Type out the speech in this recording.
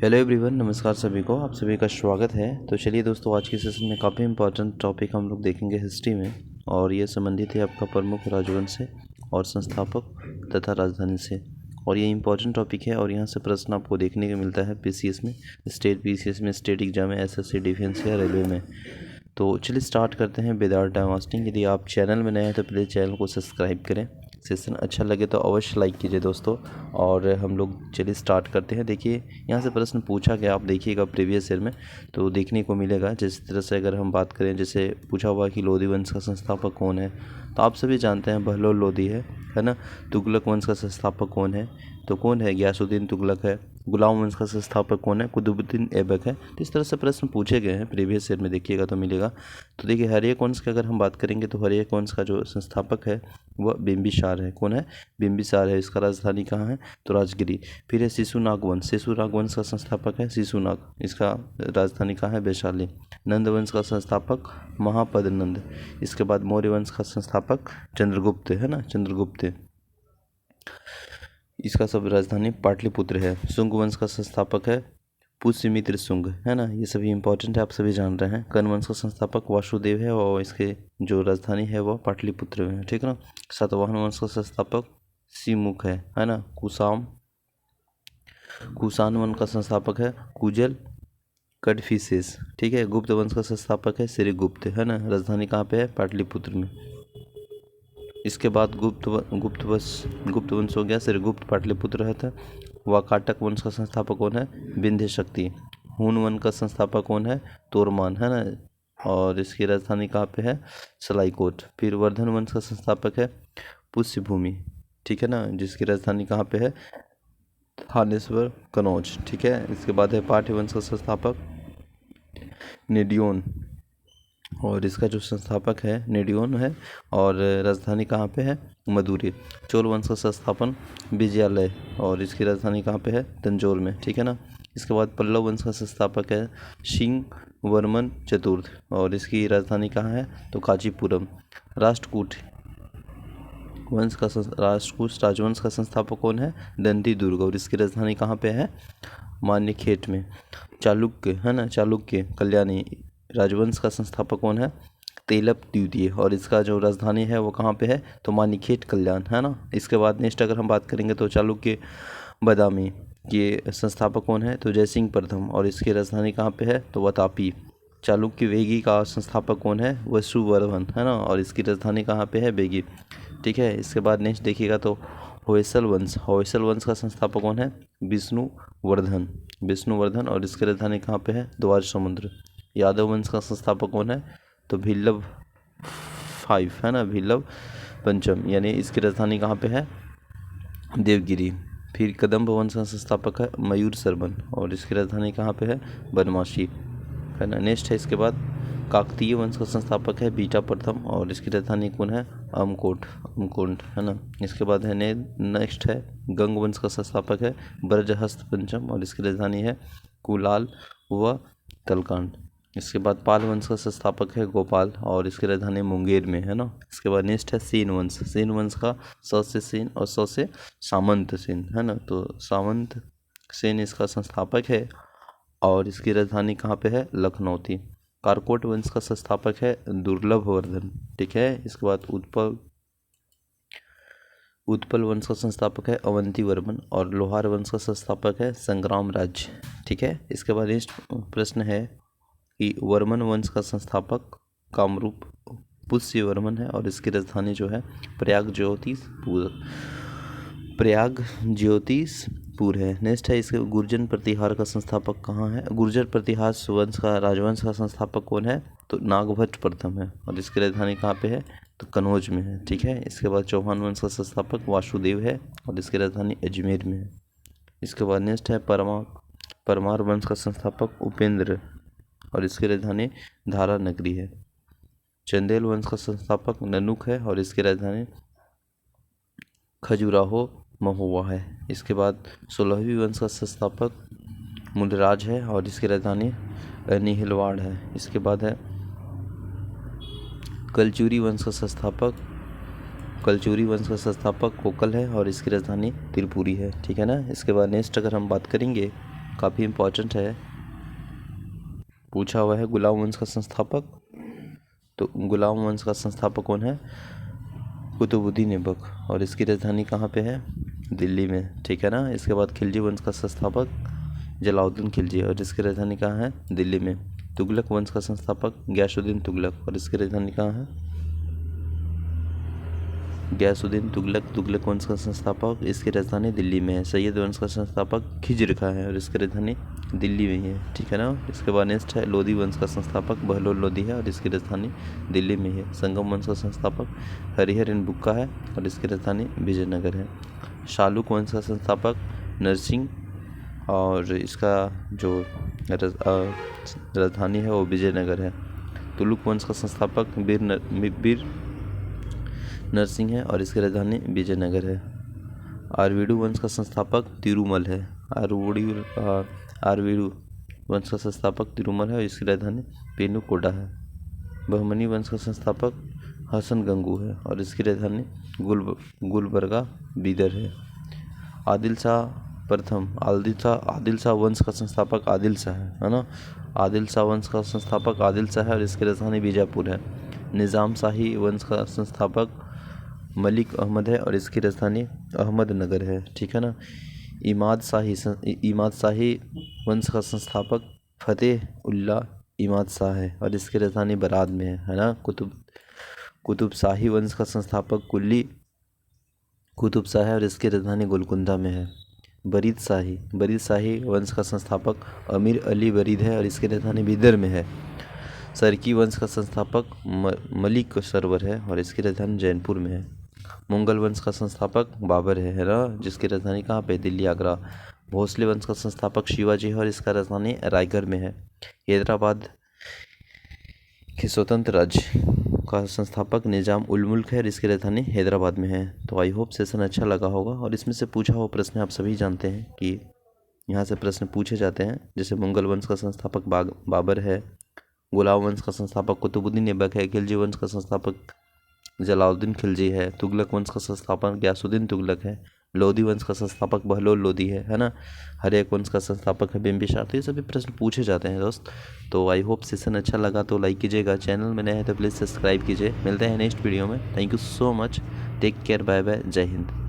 Hello everyone, नमस्कार सभी को। आप सभी का स्वागत है। तो चलिए दोस्तों, आज के सेशन में काफ़ी इंपॉर्टेंट टॉपिक हम लोग देखेंगे हिस्ट्री में, और ये संबंधित है आपका प्रमुख राजवंश से और संस्थापक तथा राजधानी से। और ये इंपॉर्टेंट टॉपिक है और यहाँ से प्रश्न आपको देखने को मिलता है पीसीएस में, स्टेट पीसीएस में, स्टेट एग्जाम में, एसएससी, डिफेंस या रेलवे में। तो चलिए स्टार्ट करते हैं विदाउट टाइम वेस्टिंग। यदि आप चैनल में नए हैं तो प्लीज़ चैनल को सब्सक्राइब करें। सेशन अच्छा लगे तो अवश्य लाइक कीजिए दोस्तों। और हम लोग चलिए स्टार्ट करते हैं। देखिए, यहाँ से प्रश्न पूछा गया, आप देखिएगा प्रीवियस ईयर में तो देखने को मिलेगा। जिस तरह से अगर हम बात करें, जैसे पूछा हुआ कि लोधी वंश का संस्थापक कौन है, तो आप सभी जानते हैं बहलोल लोधी है ना। तुगलक वंश का संस्थापक कौन है, तो कौन है, गयासुद्दीन तुगलक है। गुलाम वंश का संस्थापक कौन है, कुतुबुद्दीन ऐबक है। तो इस तरह से प्रश्न पूछे गए हैं प्रीवियस ईयर में, देखिएगा तो मिलेगा। तो देखिए, हर्यक वंश की अगर हम बात करेंगे तो हर्यक वंश का जो संस्थापक है वह बिंबिसार है। कौन है, बिंबिसार है। इसका राजधानी कहाँ है, तो राजगिरी। फिर है शिशुनाग वंश, शिशुनाग वंश का संस्थापक है शिशुनाग, इसका राजधानी कहाँ है, वैशाली। नंद वंश का संस्थापक महापद नंद। इसके बाद मौर्य वंश का संस्थापक चंद्रगुप्त है ना, चंद्रगुप्त। इसका सब राजधानी पाटलिपुत्र है। शुंग वंश का संस्थापक है पुष्यमित्र शुंग है ना। ये सभी इंपॉर्टेंट है, आप सभी जान रहे हैं। कर्ण वंश का संस्थापक वासुदेव है और इसके जो राजधानी है वह पाटलिपुत्र में है, ठीक है ना। सातवाहन वंश का संस्थापक सिमुख है ना। कुषाण वंश का संस्थापक है कुजल कडफिसेस, ठीक है। गुप्त वंश का संस्थापक है श्रीगुप्त है ना। राजधानी कहाँ पे है, पाटलिपुत्र में। इसके बाद गुप्त वंश हो गया, श्रीगुप्त पाटलिपुत्र रहता है। वाकाटक वंश का संस्थापक कौन है, विंध्य शक्ति। हून वंश का संस्थापक कौन है, तोरमान है ना। और इसकी राजधानी कहाँ पे है, सलाईकोट। फिर वर्धन वंश का संस्थापक है पुष्यभूमि, ठीक है ना, जिसकी राजधानी कहाँ पे है, थानेश्वर कनौज, ठीक है। इसके बाद है पाठ्य वंश का संस्थापक नेडियोन, और इसका जो संस्थापक है नेडियोन है, और राजधानी कहाँ पे है, मदुरै। चोल वंश का संस्थापन विजयालय, और इसकी राजधानी कहाँ पे है, तंजौर में, ठीक है ना। इसके बाद पल्लव वंश का संस्थापक है सिंह वर्मन चतुर्थ, और इसकी राजधानी कहाँ है, तो कांचीपुरम। राष्ट्रकूट राजवंश का संस्थापक कौन है, दंती दुर्ग, और इसकी राजधानी कहाँ पे है, मान्यखेट में। चालुक्य है ना, चालुक्य कल्याणी राजवंश का संस्थापक कौन है, तेलप द्वितीय, और इसका जो राजधानी है वो कहाँ पे है, तो मानिखेत कल्याण है ना। इसके बाद नेक्स्ट अगर हम बात करेंगे तो चालुक्य बादामी के संस्थापक कौन है, तो जयसिंह प्रथम, और इसकी राजधानी कहाँ पे है, तो वातापी। चालुक्य वेगी का संस्थापक कौन है, वसुवर्धन है ना, और इसकी राजधानी कहाँ पे है, बेगी, ठीक है। इसके बाद नेक्स्ट देखिएगा तो होयसल वंश का संस्थापक कौन है, विष्णुवर्धन, और इसकी राजधानी कहाँ पे है, द्वार समुद्र। यादव वंश का संस्थापक कौन है, तो भिल्लभ है ना, भिल्लभ पंचम, यानी इसकी राजधानी कहाँ पे है, देवगिरी। फिर कदम्ब वंश का संस्थापक है मयूर सरवन, और इसकी राजधानी कहाँ पे है, बनवासी है ना। नेक्स्ट है इसके बाद काकतीय वंश का संस्थापक है बीटा प्रथम, और इसकी राजधानी कौन है, अमकोट है ना। इसके बाद है नेक्स्ट है गंग वंश का संस्थापक है ब्रजहस्त पंचम, और इसकी राजधानी है कुलाल व तलकांड। इसके बाद पाल वंश का संस्थापक है गोपाल, और इसकी राजधानी मुंगेर में है ना। इसके बाद नेक्स्ट है सेन वंश का स से सेन और स से सामंत सेन है ना। तो सामंत सेन इसका संस्थापक है, और इसकी राजधानी कहाँ पे है, लखनौती। कारकोट वंश का संस्थापक है दुर्लभ वर्धन, ठीक है। इसके बाद उत्पल वंश का संस्थापक है अवंती वर्मन, और लोहार वंश का संस्थापक है संग्राम राज्य, ठीक है। इसके बाद नेक्स्ट प्रश्न है कि वर्मन वंश का संस्थापक कामरूप पुष्यवर्मन है, और इसकी राजधानी जो है प्रयाग ज्योतिषपुर है। नेक्स्ट है इसके गुर्जर प्रतिहार का संस्थापक कहाँ है, गुर्जर प्रतिहार वंश का राजवंश का संस्थापक कौन है, तो नागभट्ट प्रथम है, और इसकी राजधानी कहाँ पे है, तो कनौज में है, ठीक है। इसके बाद चौहान वंश का संस्थापक वासुदेव है, और इसकी राजधानी अजमेर में है। इसके बाद नेक्स्ट है परमार वंश का संस्थापक उपेंद्र, और इसकी राजधानी धारा नगरी है। चंदेल वंश का संस्थापक ननुक है, और इसकी राजधानी खजुराहो महुआ है। इसके बाद 16वीं वंश का संस्थापक मुलराज है, और इसकी राजधानी निहिलवाड़ है। इसके बाद है कलचुरी वंश का संस्थापक कोकल है, और इसकी राजधानी त्रिपुरी है, ठीक है ना। इसके बाद नेक्स्ट अगर हम बात करेंगे काफ़ी इम्पोर्टेंट है, पूछा हुआ है। गुलाम वंश का संस्थापक, तो गुलाम वंश का संस्थापक कौन है? कुतुबुद्दीन ऐबक। और इसकी राजधानी कहाँ पे है? दिल्ली में, ठीक है ना। इसके बाद खिलजी वंश का संस्थापक जलालुद्दीन खिलजी, और इसकी राजधानी कहाँ है? दिल्ली में। तुगलक वंश का संस्थापक गयासुद्दीन तुगलक, और इसकी राजधानी कहाँ है? गयासुद्दीन तुगलक। तुगलक वंश का संस्थापक, इसकी राजधानी दिल्ली में है। सैयद वंश का संस्थापक खिज्र का है, और इसकी राजधानी दिल्ली में ही है, ठीक है ना। इसके बाद नेक्स्ट है लोधी वंश का संस्थापक बहलोल लोधी है, और इसकी राजधानी दिल्ली में ही है। संगम वंश का संस्थापक हरिहर इन बुक्का है, और इसकी राजधानी विजयनगर है। शालुक वंश का संस्थापक नरसिंह, और इसका जो राजधानी है वो विजयनगर है। तुलुक वंश का संस्थापक वीर नरसिंह है, और इसकी राजधानी विजयनगर है। आरवीडू वंश का संस्थापक तिरुमल है। आरवीडू वंश का संस्थापक तिरुमल है, और इसकी राजधानी पेनुकोडा है। बहमनी वंश का संस्थापक हसन गंगू है, और इसकी राजधानी गुलबर्गा बीदर है। आदिल शाह वंश का संस्थापक आदिल शाह है ना। आदिल शाह वंश का संस्थापक आदिल शाह है, और इसकी राजधानी बीजापुर है। निज़ाम शाही वंश का संस्थापक मलिक अहमद है, और इसकी राजधानी अहमदनगर है, ठीक है ना। इमाद शाही वंश का संस्थापक फतेह उल्लाह इमाद शाह है, और इसकी राजधानी बराद में है ना। कुतुब शाही वंश का संस्थापक कुली कुतुब शाह है, और इसकी राजधानी गोलकुंडा में है। बरीद शाही वंश का संस्थापक अमीर अली बरीद है, और इसकी राजधानी बीदर में है। सरकी वंश का संस्थापक मलिक सरवर है, और इसकी राजधानी जैनपुर में है। मुगल वंश का संस्थापक बाबर है ना, जिसकी राजधानी कहाँ पे? दिल्ली, आगरा। भोसले वंश का संस्थापक शिवाजी है, और इसका राजधानी रायगढ़ में है। हैदराबाद के स्वतंत्र राज्य का संस्थापक निजाम उल मुल्क है, और इसकी राजधानी हैदराबाद में है। तो आई होप सेशन अच्छा लगा होगा, और इसमें से पूछा हुआ प्रश्न आप सभी जानते हैं कि यहाँ से प्रश्न पूछे जाते हैं। जैसे मुगल वंश का संस्थापक बाबर है, गुलाम वंश का संस्थापक कुतुबुद्दीन ऐबक है, खिलजी वंश का संस्थापक जलालुद्दीन खिलजी है, तुगलक वंश का संस्थापक गयासुद्दीन तुगलक है, लोधी वंश का संस्थापक बहलोल लोधी है ना। हर्यक वंश का संस्थापक है बिंबिसार। तो ये सभी प्रश्न पूछे जाते हैं दोस्त। तो आई होप सेशन अच्छा लगा तो लाइक कीजिएगा, चैनल में नए हैं तो प्लीज़ सब्सक्राइब कीजिए। मिलते हैं नेक्स्ट वीडियो में। Thank you so much, take care, bye bye, जय हिंद।